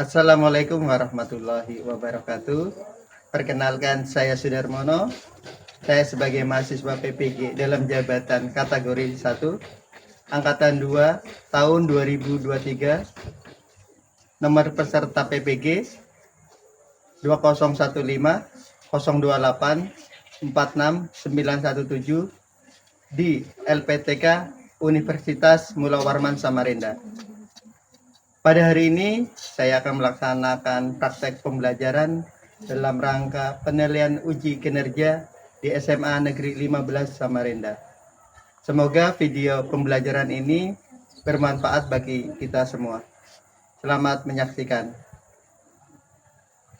Assalamualaikum warahmatullahi wabarakatuh. Perkenalkan, saya Sudarmono. Saya sebagai mahasiswa PPG dalam jabatan kategori 1, Angkatan 2, tahun 2023. Nomor peserta PPG 2015 028 46 917 di LPTK Universitas Mula Warman Samarinda. Pada hari ini saya akan melaksanakan praktek pembelajaran dalam rangka penilaian uji kinerja di SMA Negeri 15 Samarinda. Semoga video pembelajaran ini bermanfaat bagi kita semua. Selamat menyaksikan.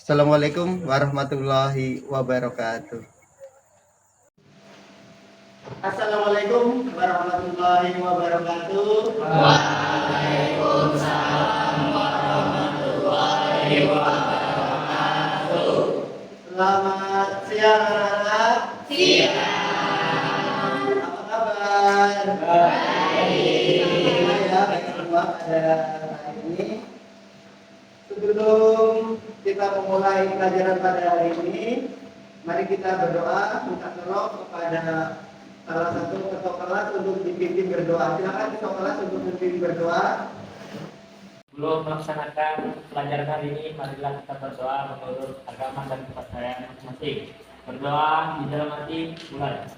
Assalamualaikum warahmatullahi wabarakatuh. Assalamualaikum warahmatullahi wabarakatuh. Waalaikumsalam warahmatullahi wabarakatuh. Selamat siang anak-anak. Siang. Apa kabar? Baik. Ya, baik semua pada hari ini. Sebelum kita memulai pelajaran pada hari ini, mari kita berdoa, minta tolong kepada salah satu ketua kelas untuk dipimpin berdoa. Silakan ketua kelas untuk dipimpin berdoa. Sebelum melaksanakan pelajaran hari ini, marilah kita berdoa menurut agama dan kepercayaan masing-masing. Berdoa di dalam hati, mulai.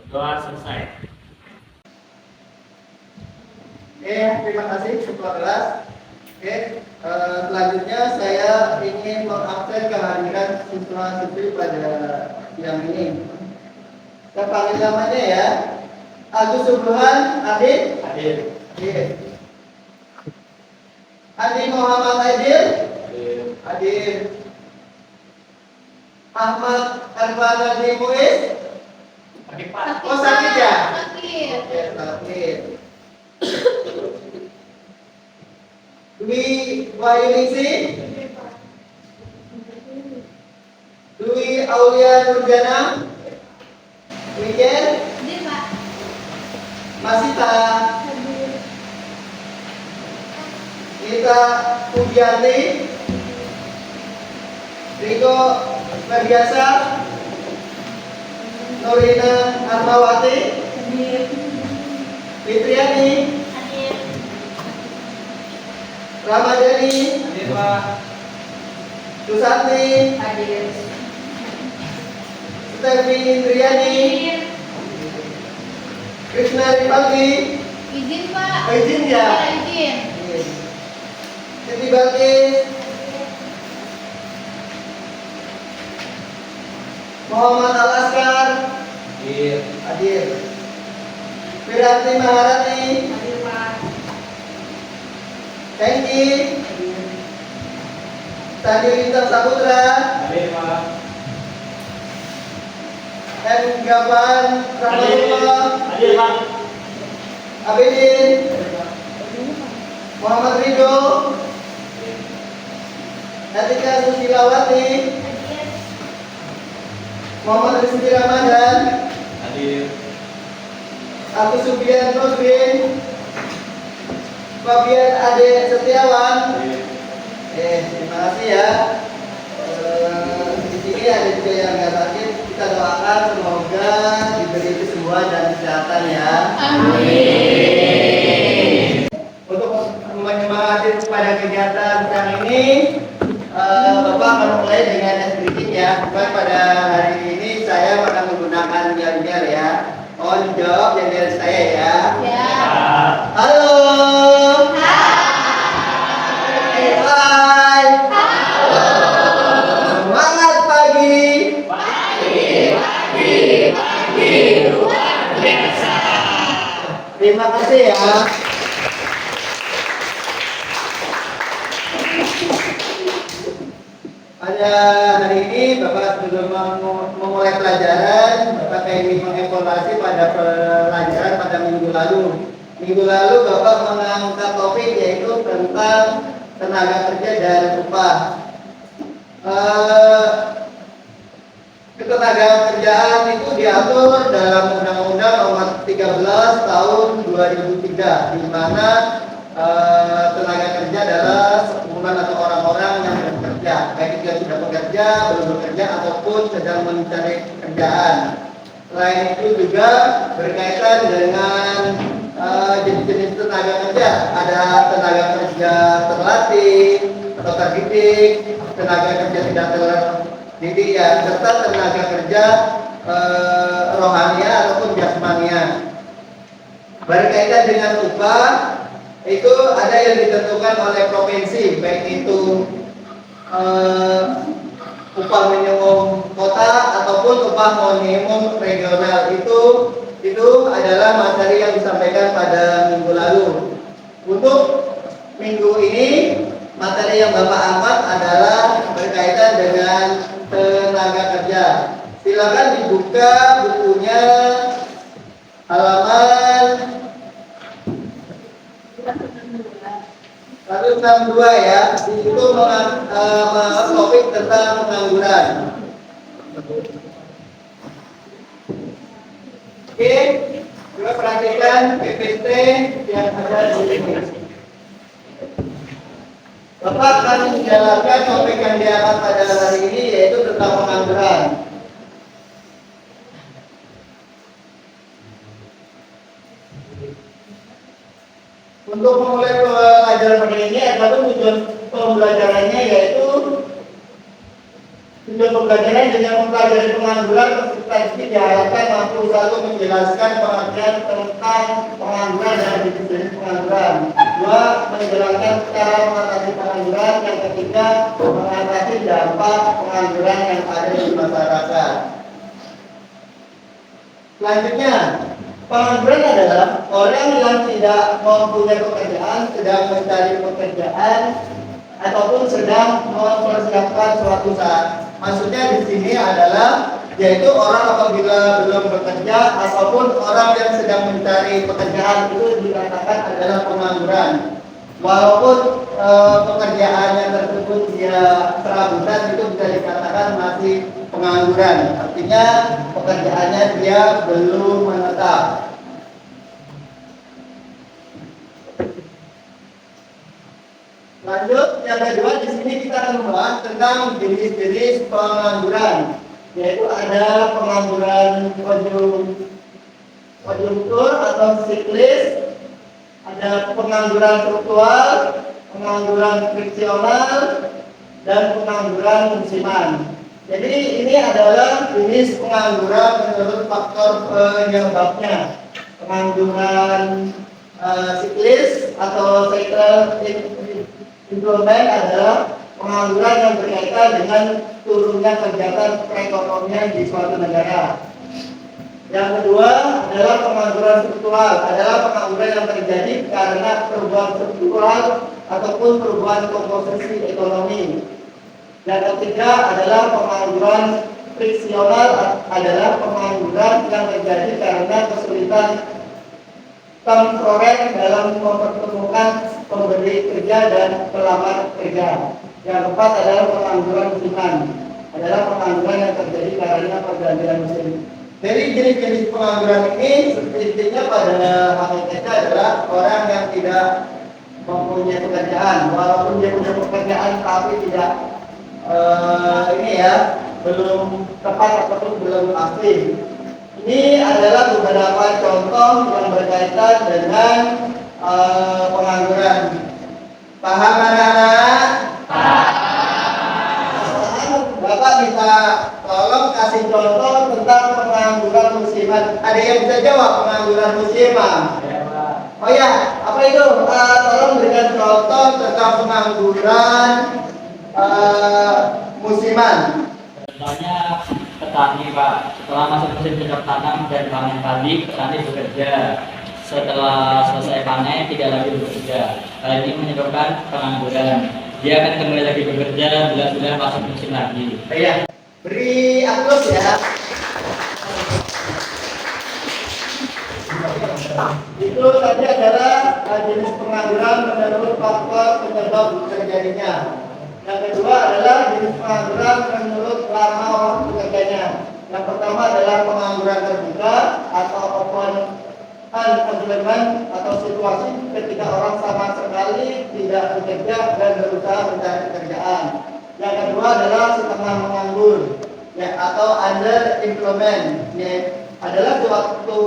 Berdoa selesai. Terima kasih ketua kelas. Selanjutnya saya ingin mengabsen kehadiran siswa-siswi pada siang ini. Kita panggil namanya ya. Agus Subhan Adil. Hadir. Adi Muhammad Adil. Adil. Ahmad Arfanadi Muiz. Hadir Pak. Oh, sakit ya? Sakit. Oke, sakit. Dwi Wahyuningsi. Dwi Aulia Nurjana. Wijen. Hadir, Pak. Masita. Hadir. Nita Pugiati. Riko Ferdiasa. Norina Armawati. Hadir. Fitriani. Hadir. Ramadhani. Hadir Pak. Susanti. Hadir. Stefi Indriani. Hadir. Krishna Ripaldi. Izin, Pak. Izin ya? Ya, izin. Siti Balkis. Muhammad Al-Askar. Hadir. Wiranti Maharani. Hadir, Pak. Hengki. Sandi Lintang Saputra. Hadir Pak. M. Gaban Rahmatullah. Hadir Pak. Abidin. Muhammad Ridho. Atika Susilawati. Hadir. Muhammad Rizky Ramadan. Hadir. Agus Subian Nurdin. Fabian Ade Setiawan. Terima kasih ya. Di sini ada juga yang nggak sakit. Kita doakan semoga diberi kesembuhan dan kesehatan ya. Amin. Untuk menyemangati pada kegiatan siang ini, Bapak akan mulai dengan speaking ya. Bukan pada hari ini saya akan menggunakan yel-yel ya. Mohon jawab yel-yel saya ya. Ya. Halo. Hai. Semangat pagi. Terima kasih ya. Pada hari ini Bapak sebelum memulai pelajaran, Bapak ingin mengevaluasi pada pelajaran pada minggu lalu. Minggu lalu Bapak mengangkat topik yaitu tentang tenaga kerja dan upah. Ketenagakerjaan itu diatur dalam Undang-Undang Nomor 13 Tahun 2003, di mana tenaga kerja adalah sekumpulan atau orang-orang yang bekerja, baik itu yang sudah bekerja, belum bekerja, ataupun sedang mencari kerjaan. Selain itu juga berkaitan dengan jenis-jenis tenaga kerja. Ada tenaga kerja terlatih atau terdidik, tenaga kerja tidak terdidik ya, serta tenaga kerja rohania ataupun jasmania. Berkaitan dengan upah, itu ada yang ditentukan oleh provinsi, baik itu upah minimum kota ataupun upah minimum regional. Itu adalah materi yang disampaikan pada minggu lalu. Untuk minggu ini materi yang Bapak angkat adalah berkaitan dengan tenaga kerja. Silakan dibuka bukunya halaman 162 ya. Itu topik tentang pengangguran. Oke, juga perhatikan PPT yang ada di sini. Bapak akan menjalankan topik yang diangkat pada hari ini, yaitu tentang pengangguran. Untuk memulai pelajaran pada ini, tujuan pembelajarannya yaitu tujuan pembelajaran dengan mempelajari pengangguran. Peserta didik diharapkan mampu satu menjelaskan pengertian tentang pengangguran dan definisi pengangguran. Dua, menjelaskan cara mengatasi pengangguran. Yang ketiga, mengatasi dampak pengangguran yang ada di masyarakat. Selanjutnya, pengangguran adalah orang yang tidak mempunyai pekerjaan, sedang mencari pekerjaan, ataupun sedang mempersiapkan suatu saat. Maksudnya di sini adalah yaitu orang apabila belum bekerja ataupun orang yang sedang mencari pekerjaan, itu dikatakan adalah pengangguran. Walaupun pekerjaannya tersebut dia serabutan, itu bisa dikatakan masih pengangguran. Artinya pekerjaannya dia belum menetap. Lanjut, yang kedua di sini kita akan membahas tentang jenis-jenis pengangguran, yaitu ada pengangguran konjungtur atau siklis, ada pengangguran struktural, pengangguran friksional, dan pengangguran musiman. Jadi ini adalah jenis pengangguran menurut faktor penyebabnya. Pengangguran siklis atau cycle employment adalah pengangguran yang berkaitan dengan turunnya kegiatan perekonomian di suatu negara. Yang kedua adalah pengangguran struktural, adalah pengangguran yang terjadi karena perubahan struktural ataupun perubahan komposisi ekonomi. Yang ketiga adalah pengangguran friksional, adalah pengangguran yang terjadi karena kesulitan temporer dalam mempertemukan pemberi kerja dan pelamar kerja. Yang keempat adalah pengangguran musiman, adalah pengangguran yang terjadi karena pergantian musim. Jadi jenis-jenis pengangguran ini intinya pada hakikatnya adalah orang yang tidak mempunyai pekerjaan, walaupun dia punya pekerjaan tapi tidak belum tepat ataupun belum pasti. Ini adalah beberapa contoh yang berkaitan dengan pengangguran. Paham anak-anak? Bapak bisa tolong kasih contoh tentang pengangguran musiman. Ada yang bisa jawab pengangguran musiman? Oh ya, apa itu? Tolong berikan contoh tentang pengangguran musiman. Contohnya petani, Pak. Setelah masuk musim cocok tanam dan panen padi, petani bekerja. Setelah selesai panen, tidak lagi bekerja. Hal ini menyebabkan pengangguran. Dia akan kembali lagi bekerja bila sudah masuk musim lagi. Iya. Beri aplaus ya. Itu tadi adalah jenis pengangguran menurut faktor penyebab terjadinya. Yang kedua adalah jenis pengangguran menurut lama waktu bekerjanya. Yang pertama adalah pengangguran terbuka atau open unemployment atau situasi ketika orang sama sekali tidak bekerja dan berusaha mencari pekerjaan. Yang kedua adalah setengah menganggur ya, atau underemployment ya, adalah suatu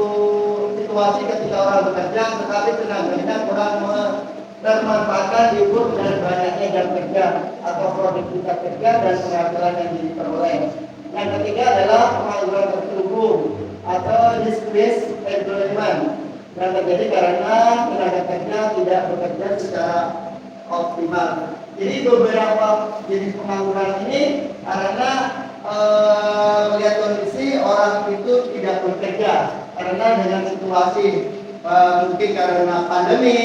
situasi ketika orang bekerja tetapi tenaganya kurang termanfaatkan diukur dari banyaknya jam kerja atau produktivitas kerja dan penghasilan yang diperoleh. Yang ketiga adalah pengangguran terselubung atau displaced employment yang terjadi karena tenaga kerja tidak bekerja secara optimal. Jadi beberapa jenis pengangguran ini karena melihat kondisi orang itu tidak bekerja karena dengan situasi mungkin karena pandemi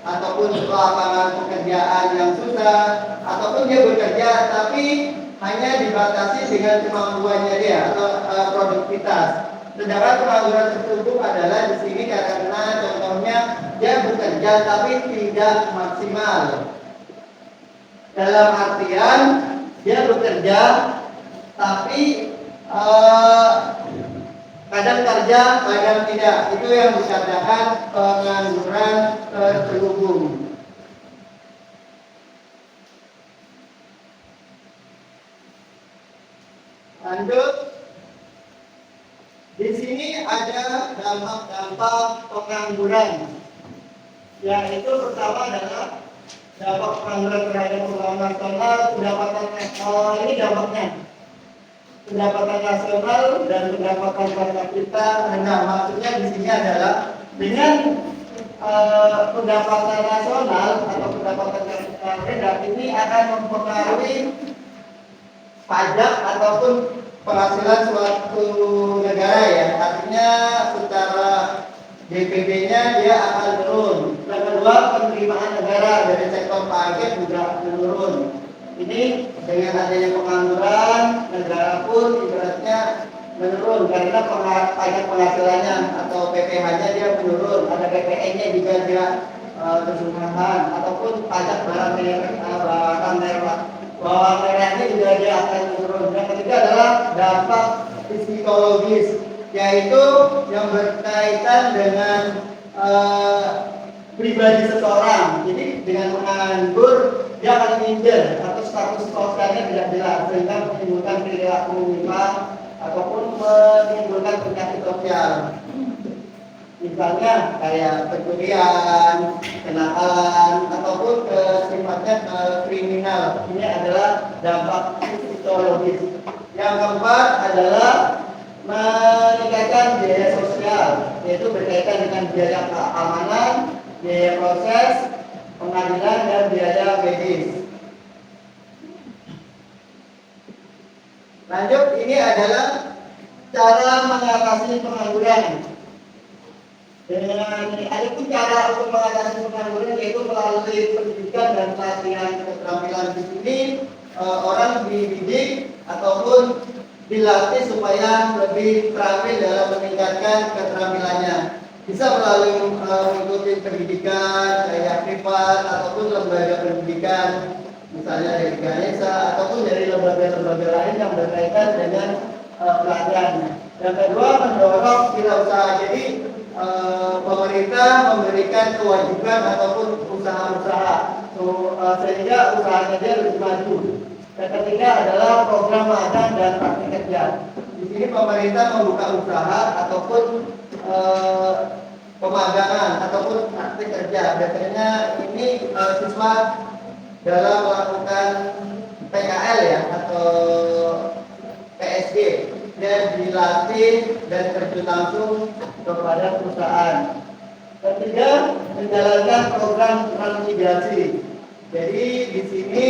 ataupun lapangan pekerjaan yang susah ataupun dia bekerja tapi hanya dibatasi dengan kemampuannya dia atau produktivitas. Sedangkan pengangguran terselubung adalah di sini karena contohnya dia bekerja tapi tidak maksimal. Dalam artian dia bekerja tapi kadang kerja, kadang tidak. Itu yang dikatakan pengangguran terselubung. Lanjut. Di sini ada dampak-dampak pengangguran. Yaitu pertama adalah dampak pengangguran terhadap pembangunan nasional, pendapatan ini dampaknya. Pendapatan nasional dan pendapatan per kapita rendah. Maksudnya di sini adalah dengan pendapatan nasional atau pendapatan kapita rendah ini akan mempengaruhi pajak ataupun penghasilan suatu negara ya. Artinya secara DPB-nya dia akan turun. Yang kedua, penerimaan negara dari sektor pajak juga menurun. Ini dengan adanya pengangguran, negara pun ibaratnya menurun karena pajak penghasilannya atau PPh-nya dia menurun. Ada PPN-nya juga dia kesusahan ataupun pajak barang merah. Bawang merahnya juga dia akan menurun. Yang ketiga adalah dampak psikologis, yaitu yang berkaitan dengan pribadi seseorang. Jadi dengan menganggur dia akan minder atau status sosialnya tidak jelas sehingga menimbulkan perilaku menyimpang ataupun menimbulkan penyakit sosial. Misalnya kayak pencurian, kenakalan ataupun sifatnya kriminal. Ini adalah dampak psikologis. Yang keempat adalah meningkatkan biaya sosial, yaitu berkaitan dengan biaya keamanan, biaya proses, pengadilan dan biaya medis. Lanjut, ini adalah cara mengatasi pengangguran. Ada pun cara untuk mengatasi pengangguran yaitu melalui pendidikan dan pelatihan keterampilan. Di sini orang dididik ataupun dilatih supaya lebih terampil dalam meningkatkan keterampilannya. Bisa melalui mengikuti pendidikan kayak privat ataupun lembaga pendidikan, misalnya dari Ganesha ataupun dari lembaga-lembaga lain yang berkaitan dengan pelatihan. Yang kedua, mendorong wirausaha. Jadi pemerintah memberikan kewajiban ataupun usaha-usaha sehingga usahanya dia lebih maju. Yang ketiga adalah program magang dan praktik kerja. Di sini pemerintah membuka usaha ataupun pemagangan ataupun praktik kerja. Biasanya ini siswa dalam melakukan PKL ya atau PSG. Dia dilatih dan terjun langsung kepada perusahaan. Ketiga, menjalankan program transmigrasi. Jadi di sini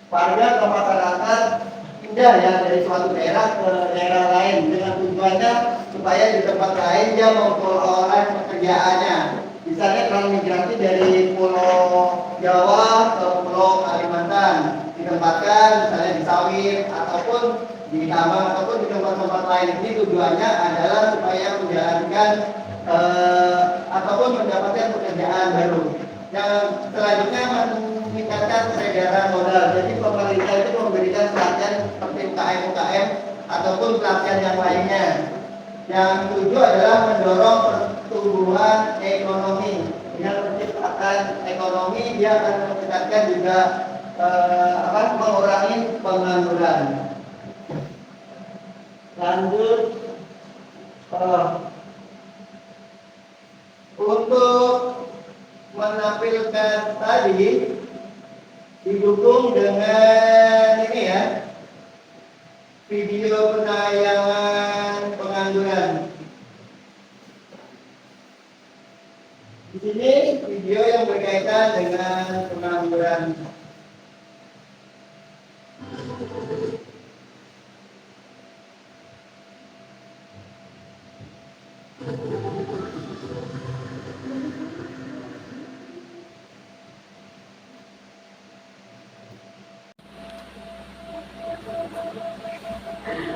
warga atau masyarakat pindah ya dari suatu daerah ke daerah lain dengan tujuannya supaya di tempat lain dia memperoleh pekerjaannya. Misalnya transmigrasi dari Pulau Jawa ke Pulau Kalimantan, ditempatkan misalnya di sawit ataupun di tambang ataupun di tempat-tempat lain. Ini tujuannya adalah supaya menjalankan ataupun mendapatkan pekerjaan baru. Yang selanjutnya meningkatkan peredaran modal. Jadi pemerintah itu memberikan pelatihan UKM-UKM ataupun pelatihan yang lainnya. Yang tujuh adalah mendorong pertumbuhan ekonomi. Dengan percepatan ekonomi, dia akan meningkatkan juga mengurangi pengangguran. Lanjut, untuk menampilkan tadi didukung dengan ini ya, video penayangan pengangguran. Di sini video yang berkaitan dengan pengangguran.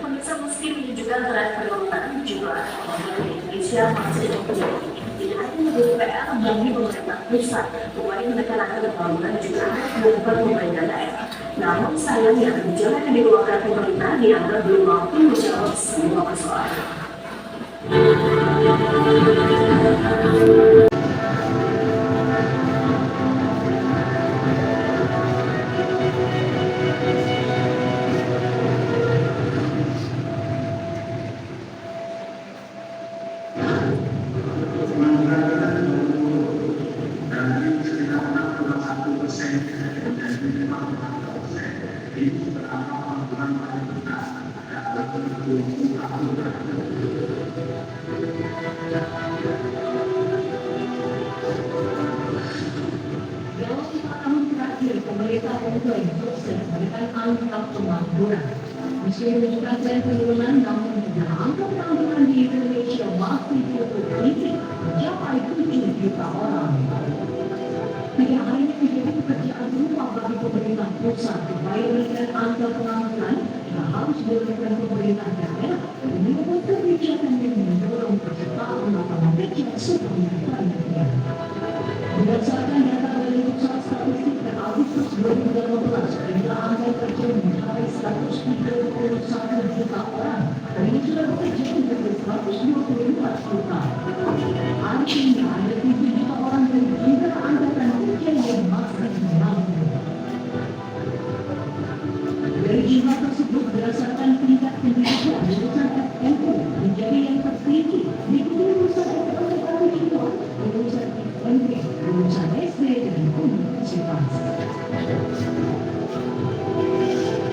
Pemirsa, meski menunjukkan tren penurunan jumlah orang di Indonesia masih terjadi, tidak hanya menjadi PR bagi pemerintah pusat, upaya menekan angka pembangunan juga harus dilakukan pemerintah daerah. Namun sayangnya kebijakan yang dikeluarkan pemerintah dianggap belum mampu menjawab semua persoalan. Dalam 5 tahun terakhir, pemerintah mengklaim sukses menekan angka pengangguran. Meski menunjukkan tren penurunan, namun angka pengangguran di Indonesia masih cukup tinggi, mencapai 7 juta orang. Tidak hanya menjadi pekerjaan rumah bagi pemerintah pusat supaya menekan angka pengangguran, yang harus dilakukan pemerintah daerah demi membuat kebijakan yang mendorong penciptaan lapangan kerja supaya banyak. Berdasarkan data dari Pusat Statistik per Agustus 2018, jumlah angka kerja mencapai 131 juta orang, dan ini sudah bekerja menjadi 124 juta. Artinya ada 7 juta orang dari jumlah angkatan kerja yang masih menganggur. Dari jumlah tersebut, berdasarkan tingkat pendidikan lulusan SMU menjadi yang tertinggi, diikuti lulusan SMK Junior, lulusan SMP, lulusan SD dan universitas.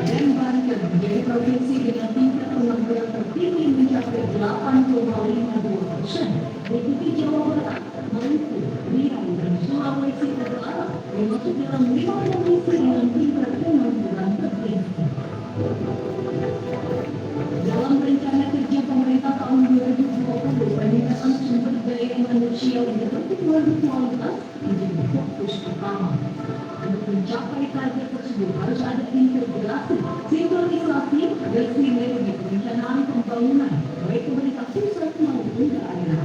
Dan Banten menjadi provinsi dengan tingkat pengangguran tertinggi mencapai 8,52%, diikuti Jawa Barat, Maluku, Riau dan Sulawesi Tenggara yang masuk dalam 5 provinsi dengan tingkat pengangguran tertinggi. Dalam rencana kerja pemerintah tahun 2020, peningkatan sumber daya manusia yang berkualitas menjadi fokus utama. Untuk mencapai target tersebut harus ada integrasi, sinkronisasi, dan sinergi perencanaan pembangunan baik pemerintah pusat maupun daerah.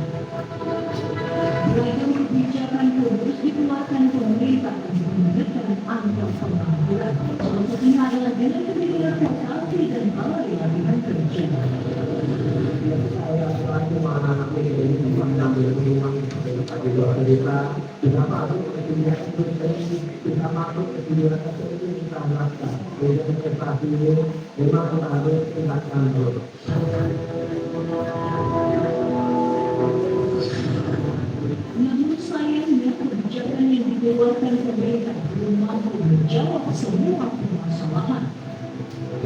Beragam kebijakan terus dikeluarkan pemerintah untuk menekan angka pengangguran. Salah satunya adalah dengan kebijakan vokasi dan balai latihan kerja. Saya selaku anak-anak ini mengambil peluang bagi kita tidak masuk ke dunia industri, tidak masuk ke dunia seperti kita lakukan. Dengan investasi ini memang kita harus tingkatkan dulu. Namun sayangnya kebijakan yang dikeluarkan pemerintah belum mampu menjawab semua permasalahan.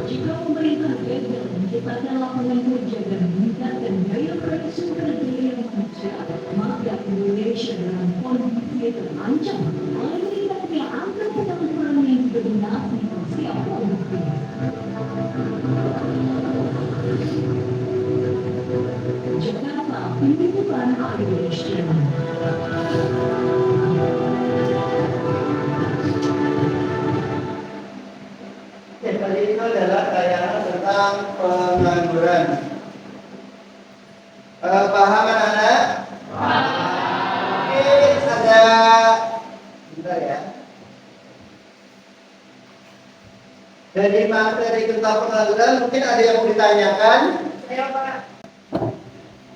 Jika pemerintah gagal menciptakan lapangan kerja dan meningkatkan daya tarik sumber daya manusia, maka Indonesia dalam kondisi terancam oleh meningkatnya angka pengangguran yang didominasi usia produktif. Jakarta, Pembukaan Indonesia. Tadi itu adalah tayangan tentang pengangguran. Paham anak-anak? Oke, ada bentar ya. Dari materi tentang pengangguran mungkin ada yang mau ditanyakan? Saya Pak.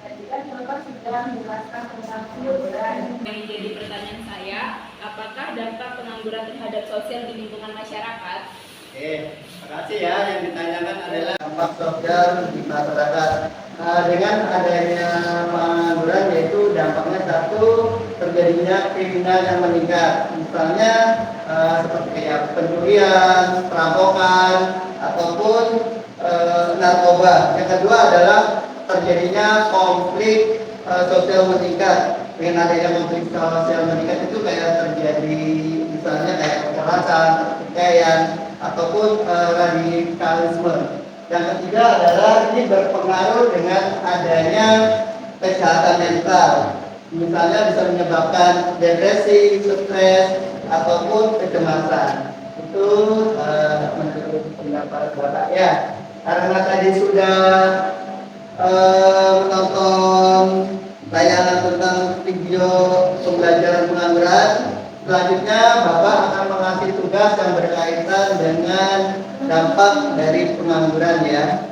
Tadi kan Bapak sudah menjelaskan tentang pengangguran. Yang jadi pertanyaan saya, apakah dampak pengangguran terhadap sosial di lingkungan masyarakat? Oke, terima kasih ya. Yang ditanyakan adalah dampak sosial di masyarakat. Dengan adanya pengangguran yaitu dampaknya satu, terjadinya kriminal yang meningkat. Misalnya seperti kayak pencurian, perampokan, ataupun narkoba. Yang kedua adalah terjadinya konflik sosial meningkat. Dengan adanya konflik sosial meningkat itu kayak terjadi misalnya kayak kekerasan, pertikaian, ataupun radikalisme. Yang ketiga adalah ini berpengaruh dengan adanya kesehatan mental. Misalnya bisa menyebabkan depresi, stres, ataupun kecemasan. Itu menurut pendapat Bapak ya. Karena tadi sudah menonton tayangan tentang video pembelajaran pengangguran, selanjutnya Bapak akan mengasih tugas yang berkaitan dengan dampak dari pengangguran ya.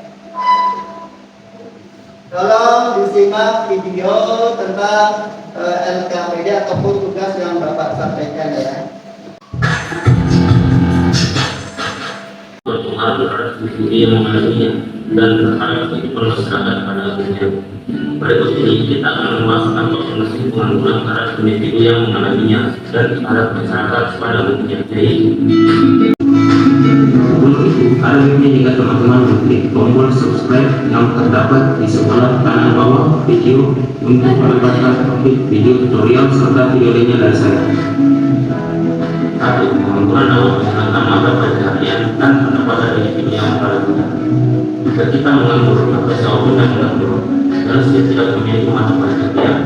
Tolong disimak video tentang LKPD ataupun tugas yang Bapak sampaikan ya. Berpengaruh terhadap individu yang mengalaminya dan terhadap kehidupan masyarakat pada akhirnya. Berikut ini kita akan membahas dampak negatif pengangguran terhadap individu yang mengalaminya dan terhadap masyarakat pada akhirnya. Untuk itu, kali ini jika teman-teman mengklik tombol subscribe yang terdapat di sebelah kanan bawah video untuk mendapatkan topik video tutorial serta video lainnya dari saya. Satu, pengangguran dapat menghilangkan mata pencaharian dan pendapatan individu yang mengalaminya. Jika kita menganggur atau siapapun yang menganggur dan tidak memiliki mata pencaharian,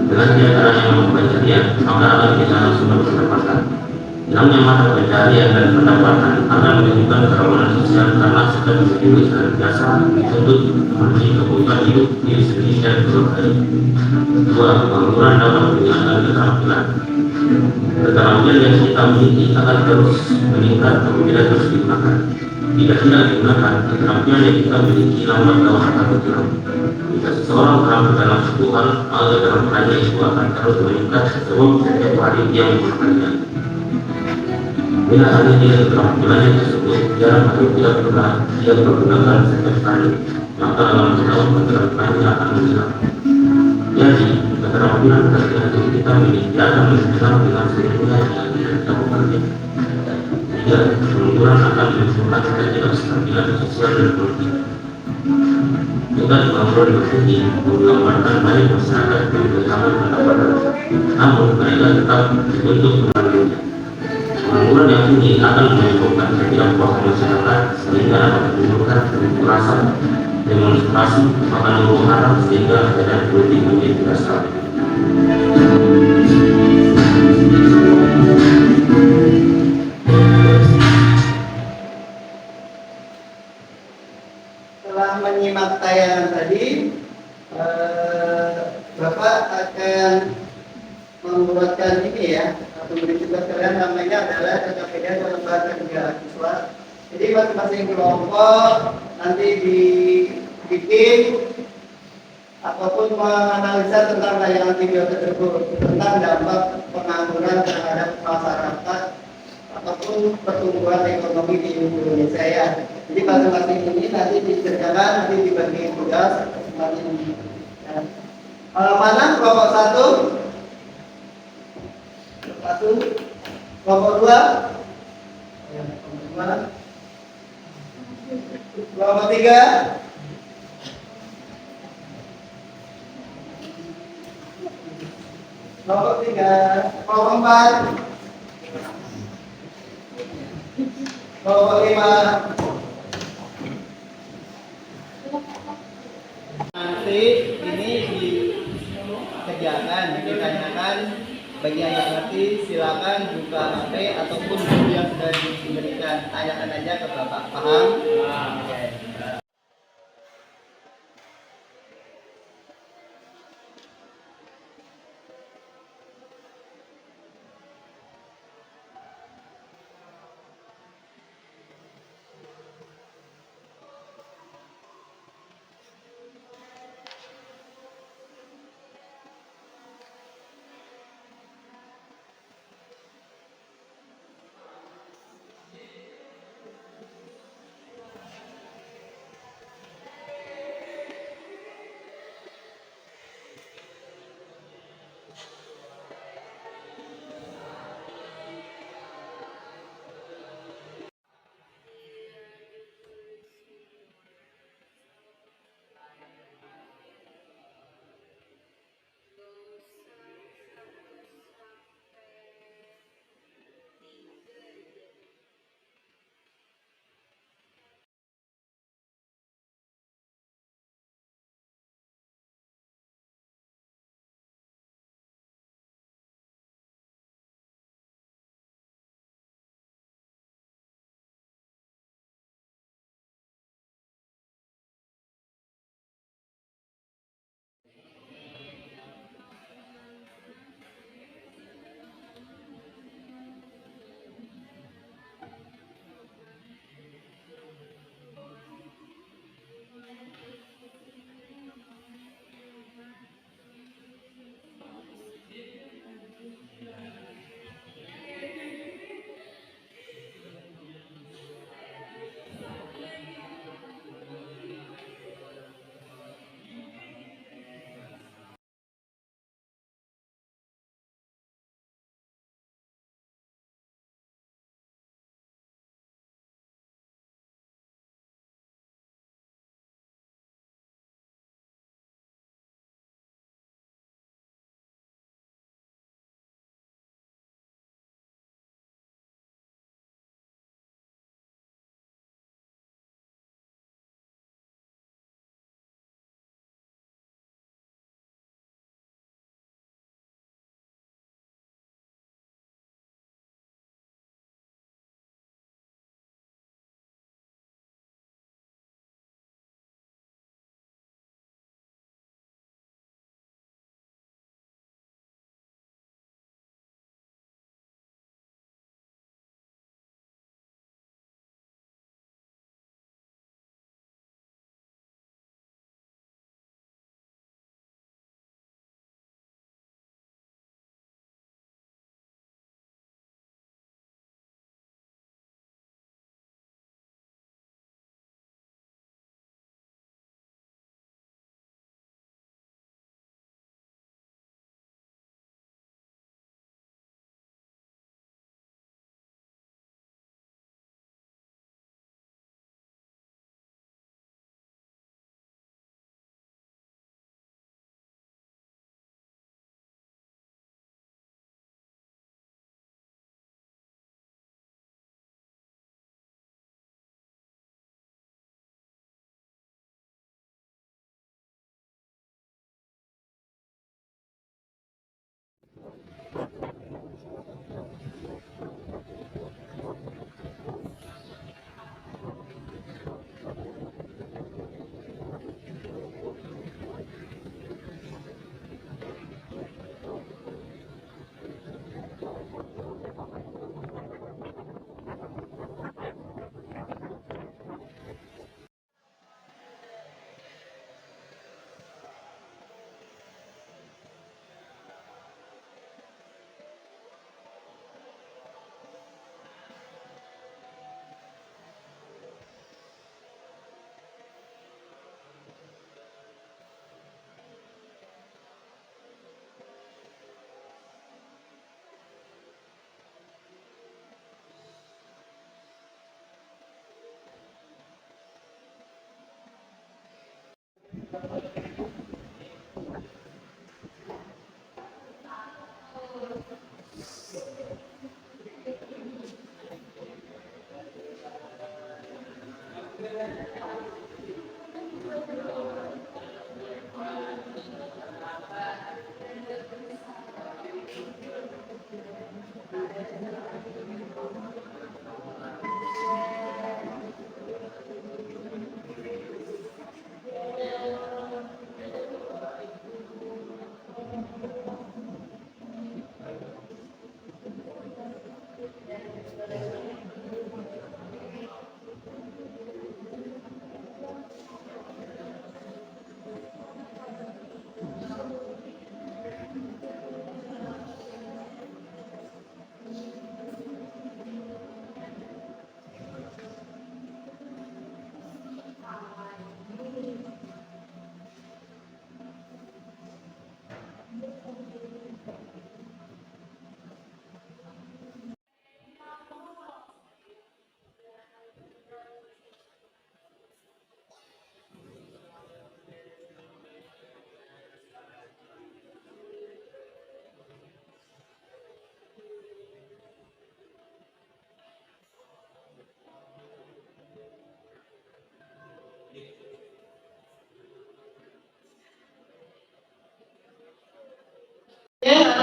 dengan tiada mata pencaharian maka akan kehilangan sumber pendapatan. Hilangnya mata pencaharian dan pendapatan akan menimbulkan kerawanan sosial karena setiap individu senantiasa dituntut memenuhi kebutuhan hidup diri sendiri dan keluarga. Dua, pengangguran dapat menghilangkan keterampilan. Keterampilan yang kita miliki akan terus meningkat apabila terus digunakan. Jika tidak digunakan, keterampilan yang kita miliki lambat laun akan berkurang. Jika seseorang terampil dalam suatu hal, maka keterampilannya itu akan terus meningkat sebab setiap hari dia menggunakannya. Bila hanya dia keterampilannya tersebut jarang atau tidak pernah dia pergunakan setiap hari, maka lambat laun keterampilannya akan hilang. Jadi, keterampilan kerja yang kita miliki akan berjalan dengan sendirinya yang tidak kita bekerja. Tiga, pengangguran akan menimbulkan ketidakstabilan sosial dan politik. Dengan pengangguran bertinggi, menggambarkan banyak masyarakat yang kehilangan pendapatan, namun mereka tetap dituntut menangguhnya. Pengangguran yang tinggi akan menyebabkan ketidakpuasan masyarakat sehingga dapat menimbulkan kekerasan, demonstrasi, bahkan huru hara sehingga keadaan politik menjadi tidak stabil. Setelah menyimak tayangan tadi, Bapak akan membuatkan ini ya, atau beri tugas kalian namanya adalah LKPD atau lembaga kerja siswa. Jadi masing-masing kelompok nanti dibikin ataupun menganalisa tentang tayangan video tersebut tentang dampak pengangguran terhadap masyarakat ataupun pertumbuhan ekonomi di Indonesia ya. Jadi masing-masing ini nanti dikerjakan, nanti dibagi tugas masing-masing. Ya. Mana kelompok satu? Kelompok dua? Ya, kelompok dua. Kelompok tiga? Kelompok tiga. Kelompok empat? Kelompok lima? Nanti ini dikerjakan, ditanyakan. Bagi yang ngerti silakan buka HP ataupun buku yang sudah diberikan, tanyakan aja ke Bapak. Paham?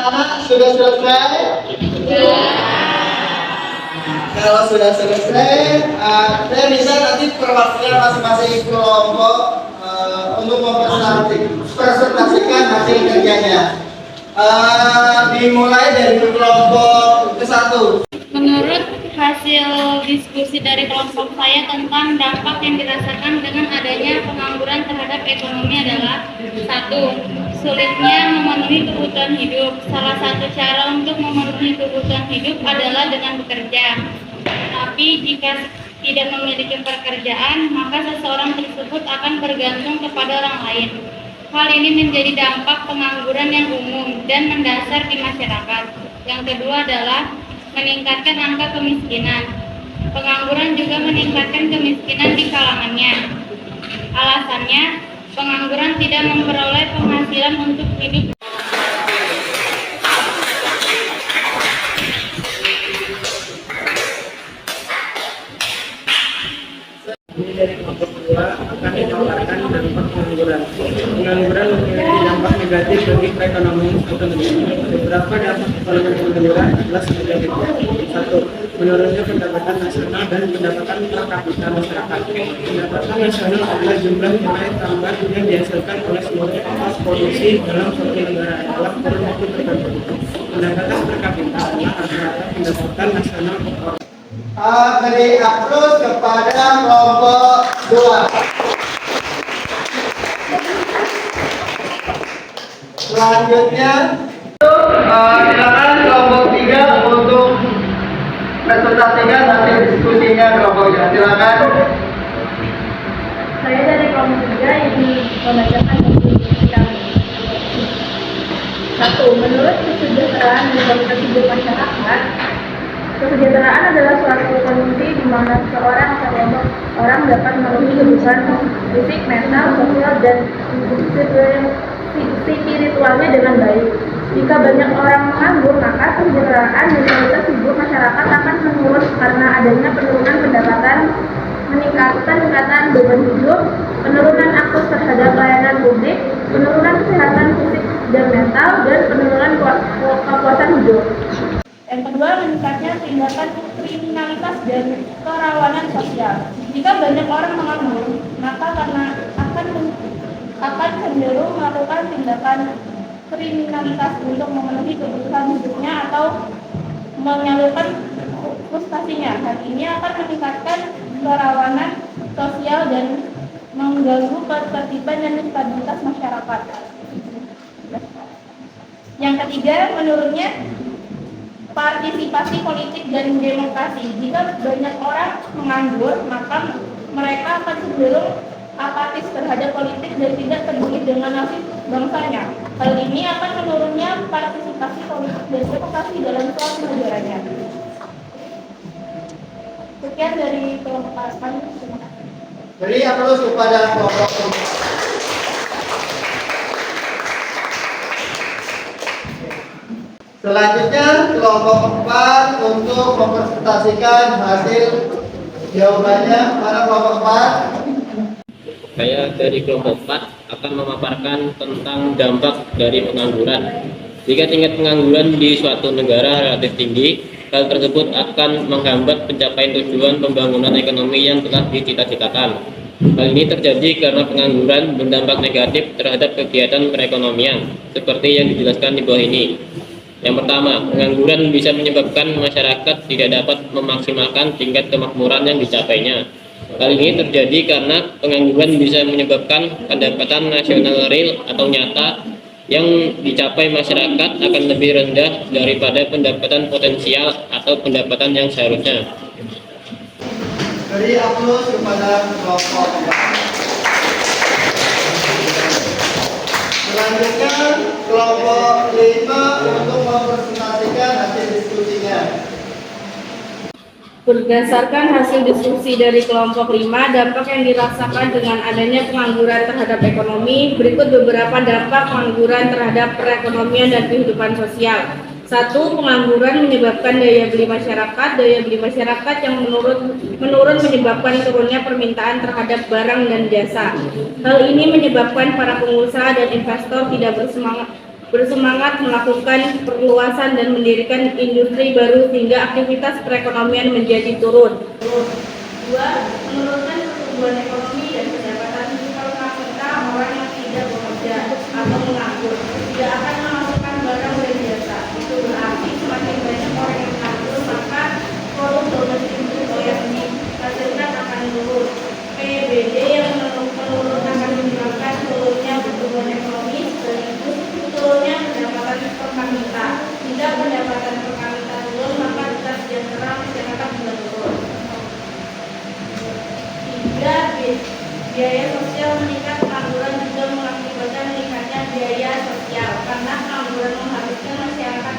anak-anak sudah selesai? Kalau sudah selesai, saya bisa nanti perwakilan masing-masing kelompok untuk mempresentasikan hasil kerjanya. Dimulai dari kelompok ke-1. Menurut hasil diskusi dari kelompok saya tentang dampak yang dirasakan dengan adanya pengangguran terhadap ekonomi adalah: 1. Sulitnya memenuhi kebutuhan hidup. Salah satu cara untuk memenuhi kebutuhan hidup adalah dengan bekerja. Tapi jika tidak memiliki pekerjaan, maka seseorang tersebut akan bergantung kepada orang lain. Hal ini menjadi dampak pengangguran yang umum dan mendasar di masyarakat. Yang kedua adalah meningkatkan angka kemiskinan. Pengangguran juga meningkatkan kemiskinan di kalangannya. Alasannya, pengangguran tidak memperoleh penghasilan untuk hidup. Ini dari kelompok kedua akan dipaparkan dampak pengangguran. Pengangguran memiliki dampak negatif bagi perekonomian suatu negara. Beberapa dampak pengangguran adalah sebagai berikut. 1. Menurunnya pendapatan nasional dan pendapatan per kapita masyarakat. Pendapatan nasional adalah jumlah nilai tambah yang dihasilkan oleh seluruh ongkos produksi dalam suatu negara dalam kurun waktu tertentu. Pendapatan per kapita adalah rata-rata pendapatan nasional per orang. Beri aplaus kepada kelompok 2. Selanjutnya, silakan kelompok 3 untuk presentasikan hasil diskusinya kelompoknya. Silakan. Saya dari kelompok 3 yang membacakan diskusi kami. 1. Menurut kesejahteraan dan kualitas hidup masyarakat, kesejahteraan adalah suatu kondisi di mana seorang atau kelompok orang dapat memenuhi kebutuhan fisik, mental, sosial, dan spiritualnya dengan baik. Jika banyak orang menganggur, maka kesejahteraan dan kualitas hidup masyarakat akan menurun karena adanya penurunan pendapatan, peningkatan beban hidup, penurunan akses terhadap layanan publik, penurunan kesehatan fisik dan mental, dan penurunan kepuasan hidup. Yang kedua, meningkatnya tindakan kriminalitas dan kerawanan sosial. Jika banyak orang menganggur, maka karena akan cenderung melakukan tindakan kriminalitas untuk memenuhi kebutuhan hidupnya atau menyalurkan frustasinya. Hal ini akan meningkatkan kerawanan sosial dan mengganggu ketertiban dan stabilitas masyarakat. Yang ketiga, menurunnya partisipasi politik dan demokrasi. Jika banyak orang menganggur, maka mereka akan cenderung apatis terhadap politik dan tidak peduli dengan nasib bangsanya. Hal ini akan menurunnya partisipasi politik dan demokrasi dalam suatu negaranya. Sekian dari kelompok kami. Beri aplaus kepada kelompok 3. Selanjutnya kelompok 4 untuk mempresentasikan hasil jawabannya. Para kelompok 4. Saya dari kelompok 4 akan memaparkan tentang dampak dari pengangguran. Jika tingkat pengangguran di suatu negara relatif tinggi, hal tersebut akan menghambat pencapaian tujuan pembangunan ekonomi yang telah dicita-citakan. Hal ini terjadi karena pengangguran berdampak negatif terhadap kegiatan perekonomian, seperti yang dijelaskan di bawah ini. Yang pertama, pengangguran bisa menyebabkan masyarakat tidak dapat memaksimalkan tingkat kemakmuran yang dicapainya. Hal ini terjadi karena pengangguran bisa menyebabkan pendapatan nasional real atau nyata yang dicapai masyarakat akan lebih rendah daripada pendapatan potensial atau pendapatan yang seharusnya. Beri aplaus kepada kelompok 4. Selanjutnya kelompok 5 untuk mempresentasikan hasil diskusinya. Berdasarkan hasil diskusi dari kelompok 5, dampak yang dirasakan dengan adanya pengangguran terhadap ekonomi, berikut beberapa dampak pengangguran terhadap perekonomian dan kehidupan sosial. 1. Pengangguran menyebabkan daya beli masyarakat. Daya beli masyarakat yang menurun menyebabkan turunnya permintaan terhadap barang dan jasa. Hal ini menyebabkan para pengusaha dan investor tidak bersemangat bersemangat melakukan perluasan dan mendirikan industri baru sehingga aktivitas perekonomian menjadi turun. 2. Menurunkan pertumbuhan ekonomi dan pendapatan per kapita orang yang tidak bekerja atau menganggur tidak akan memasukkan barang dan jasa. Itu berarti semakin banyak orang yang menganggur maka produk domestik bruto yang dihasilkan akan turun. PBD yang menurun akan menyebabkan turunnya pertumbuhan ekonomi sekaligus turunnya pendapatan per kapita. Jika pendapatan per kapita turun maka tingkat sejahtera masyarakat juga turun. 3. Biaya sosial meningkat. Pengangguran juga mengakibatkan meningkatnya biaya sosial karena pengangguran mengharuskan masyarakat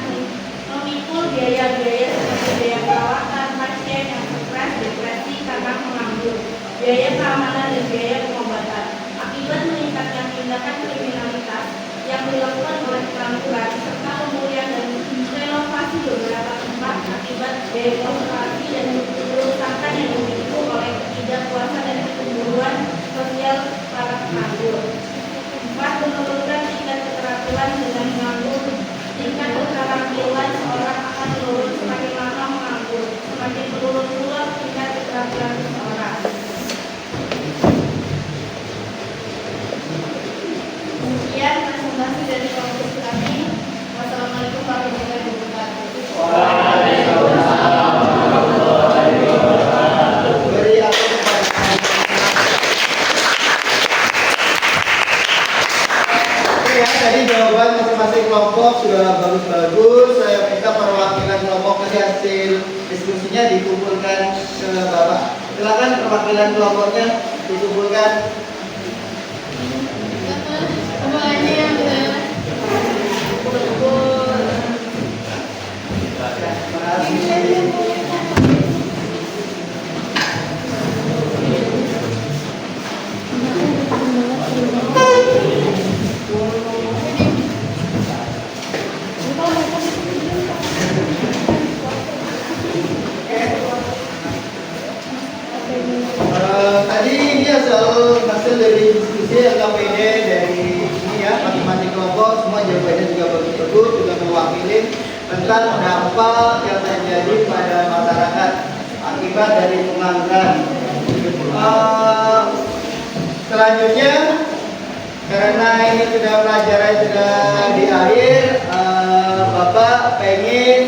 memikul biaya-biaya seperti biaya perawatan pasien yang stres, depresi karena menganggur, biaya keamanan dan biaya pengobatan. Akibat meningkatnya tindakan kriminalitas yang dilakukan oleh pengangguran serta pemulihan dan renovasi beberapa tempat akibat demonstrasi dan kerusakan yang dimiliki oleh ketidakpuasan dan kecemburuan sosial para penganggur. 4. Menurunkan tingkat keterampilan dengan menganggur. Tingkat keterampilan seorang akan menurun semakin lama menganggur, semakin menurun pula tingkat keterampilan seseorang. Demikian presentasi dari kelompok kami. Wassalamualaikum warahmatullahi wabarakatuh. Beri aku kepada Oke ya, tadi jawaban masing-masing kelompok sudah bagus-bagus. Saya minta perwakilan kelompok dari hasil diskusinya dikumpulkan ke Bapak. Silakan perwakilan kelompoknya dikumpulkan. Tadi ini hasil dari diskusi LKPD dari ini ya, masing-masing kelompok semua jawabannya juga bagus-bagus, juga mewakili tentang dampak yang terjadi pada masyarakat akibat dari pengangguran. Selanjutnya, karena ini sudah pelajaran sudah di akhir, Bapak pengen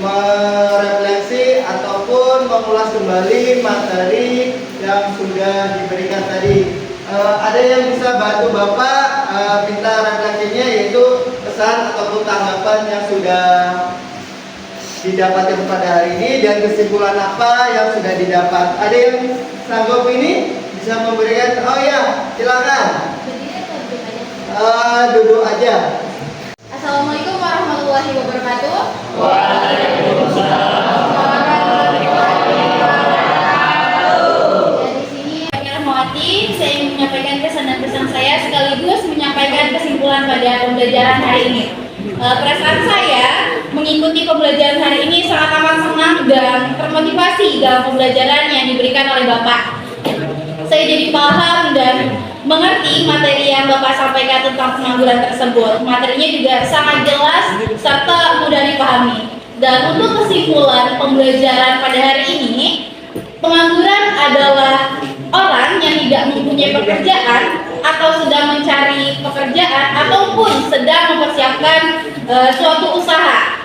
merefleksi ataupun mengulas kembali materi yang sudah diberikan tadi. Ada yang bisa bantu Bapak minta refleksinya, yaitu pesan ataupun tanggapan yang sudah didapatkan pada hari ini dan kesimpulan apa yang sudah didapat. Ada yang sanggup ini bisa memberikan? Oh ya, silakan. Duduk aja. Assalamualaikum warahmatullahi wabarakatuh. Di sini saya Rahmawati, saya ingin menyampaikan kesan dan pesan saya sekaligus menyampaikan kesimpulan pada pembelajaran hari ini. Perasaan saya mengikuti pembelajaran hari ini sangat amat senang dan termotivasi dalam pembelajaran yang diberikan oleh Bapak. Saya jadi paham dan mengerti materi yang Bapak sampaikan tentang pengangguran tersebut. Materinya juga sangat jelas serta mudah dipahami. Dan untuk kesimpulan pembelajaran pada hari ini, pengangguran adalah orang yang tidak mempunyai pekerjaan atau sedang mencari pekerjaan ataupun sedang mempersiapkan suatu usaha.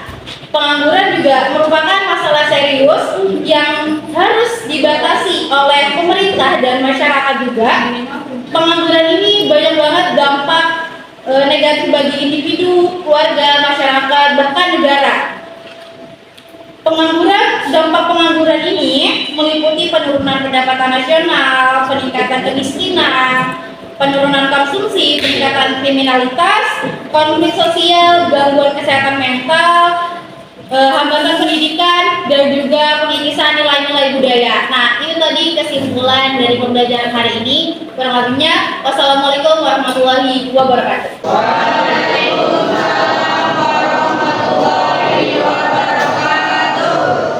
Pengangguran juga merupakan masalah serius yang harus dibatasi oleh pemerintah dan masyarakat juga. Pengangguran ini banyak banget dampak negatif bagi individu, keluarga, masyarakat, bahkan negara. Dampak pengangguran ini meliputi penurunan pendapatan nasional, peningkatan kemiskinan, penurunan konsumsi, peningkatan kriminalitas, konflik sosial, gangguan kesehatan mental, hambatan pendidikan, dan juga pengikisan nilai-nilai budaya. Nah, itu tadi kesimpulan dari pembelajaran hari ini. Kurang lebihnya, wassalamualaikum warahmatullahi wabarakatuh.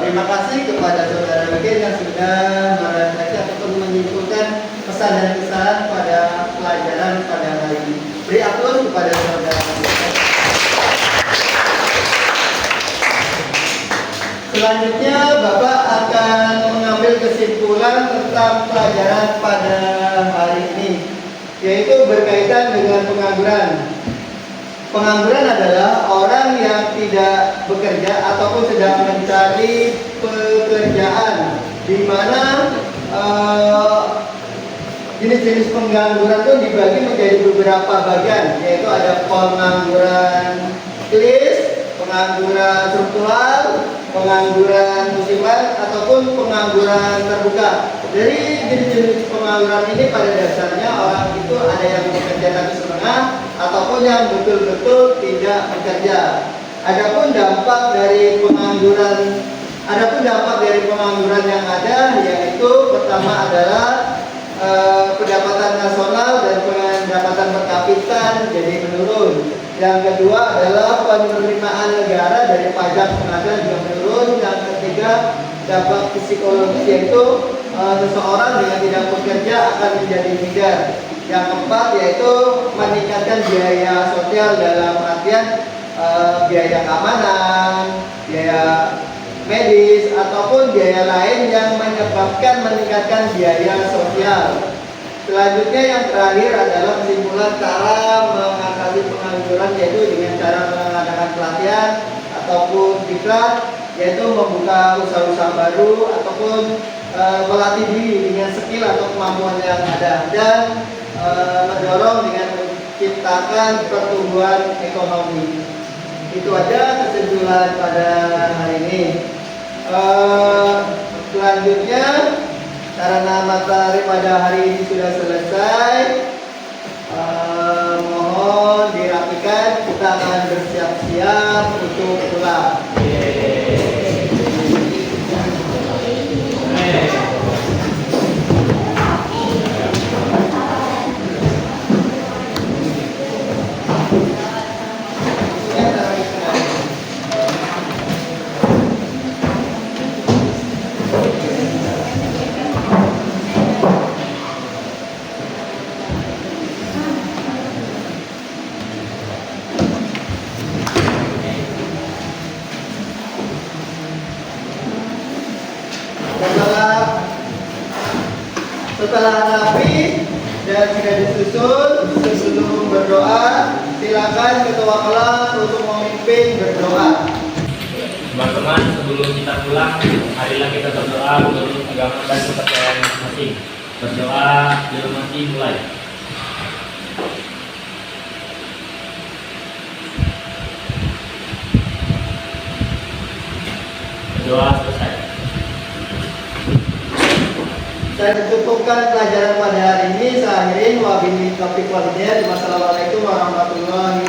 Terima kasih kepada saudara Bikin yang sudah merefleksi ataupun menyimpulkan pesan dan kesan pada pelajaran pada hari ini. Beri aplaus kepada saudara. Selanjutnya Bapak akan mengambil kesimpulan tentang pelajaran pada hari ini, yaitu berkaitan dengan pengangguran. Pengangguran adalah orang yang tidak bekerja ataupun sedang mencari pekerjaan, di mana jenis-jenis pengangguran itu dibagi menjadi beberapa bagian, yaitu ada pengangguran klis, pengangguran struktural, pengangguran musiman, ataupun pengangguran terbuka. Dari jenis-jenis pengangguran ini pada dasarnya orang itu ada yang bekerja tapi setengah, ataupun yang betul-betul tidak bekerja. Adapun dampak dari pengangguran yang ada, yaitu pertama adalah pendapatan nasional dan pendapatan per kapita jadi menurun. Yang kedua adalah penerimaan negara dari pajak penghasilan juga menurun. Yang ketiga, dampak psikologis, yaitu seseorang dengan tidak bekerja akan menjadi minder. Yang keempat yaitu meningkatkan biaya sosial dalam artian biaya keamanan, biaya medis, ataupun biaya lain yang menyebabkan meningkatkan biaya sosial. Selanjutnya yang terakhir adalah kesimpulan cara mengatasi pengangguran, yaitu dengan cara mengadakan pelatihan ataupun diklat, yaitu membuka usaha-usaha baru ataupun melatih diri dengan skill atau kemampuan yang ada, dan mendorong dengan menciptakan pertumbuhan ekonomi. Itu aja kesimpulan pada hari ini. Selanjutnya, karena materi pada hari ini sudah selesai, mohon dirapikan, kita akan bersiap-siap untuk pulang. Setelah rapi dan sudah disusun, sebelum berdoa, silakan ketua kelas untuk memimpin berdoa. Teman-teman, sebelum kita pulang, marilah kita berdoa menurut agama dan kepercayaan masing-masing. Berdoa di rumah mulai. Berdoa selesai. Saya cukupkan pelajaran pada hari ini. Saya akhirin wabillahi taufiq wal hidayah. Wassalamualaikum warahmatullahi